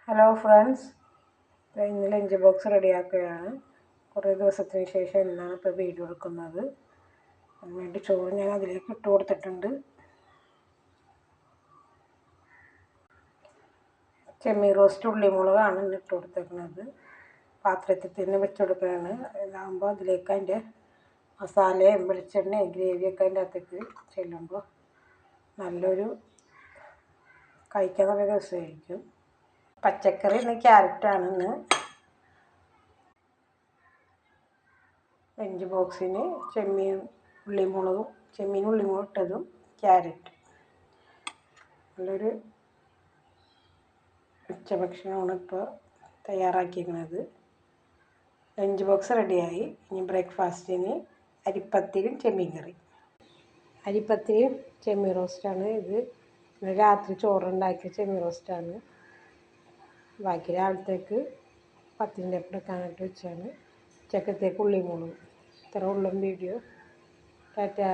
Hello friends, ഇന്ന് lunch box റെഡിയാക്കുകയാണ്. കുറേ ദിവസത്തിന് ശേഷം എന്നാണ് ഇപ്പോൾ വീഡിയോ എടുക്കുന്നത്. അതിനുവേണ്ടി ചോറ് ഞാൻ അതിലേക്ക് ഇട്ട് കൊടുത്തിട്ടുണ്ട്. ചെമ്മീൻ റോസ്റ്റ് ഉള്ളിമുളകാണ് ഇന്ന് ഇട്ട് കൊടുത്തേക്കുന്നത്. പാത്രത്തിൽ തന്നെ വെച്ച് കൊടുക്കുകയാണ്. ഇതാകുമ്പോൾ അതിലേക്ക് അതിൻ്റെ മസാലയും വെളിച്ചെണ്ണയും ഗ്രേവിയൊക്കെ അതിൻ്റെ അകത്തേക്ക് ചെല്ലുമ്പോൾ നല്ലൊരു കഴിക്കാൻ നല്ല രസമായിരിക്കും. പച്ചക്കറി ഇന്ന് ക്യാരറ്റാണ്. ഇന്ന് ലഞ്ച് ബോക്സിന് ചെമ്മീൻ ഉള്ളിമുളക് ഇട്ടതും ക്യാരറ്റ് നല്ലൊരു ഉച്ചഭക്ഷണമാണ് ഇപ്പോൾ തയ്യാറാക്കിയിരിക്കുന്നത്. ലഞ്ച് ബോക്സ് റെഡിയായി. ഇനി ബ്രേക്ക്ഫാസ്റ്റിന് അരിപ്പത്തിരിയും ചെമ്മീൻ കറി. അരിപ്പത്തിരിയും ചെമ്മീൻ റോസ്റ്റാണ് ഇത്. രാത്രി ചോറുണ്ടാക്കിയ ചെമ്മീൻ റോസ്റ്റാണ്. ബാക്കി രാവിലത്തേക്ക് പത്തിരിൻ്റെ ഒപ്പം എടുക്കാനായിട്ട് വെച്ചാണ്. ഉച്ചക്കത്തേക്ക് ഉള്ളിമുളകും. ഇത്ര ഉള്ള വീഡിയോ. ടാറ്റാ.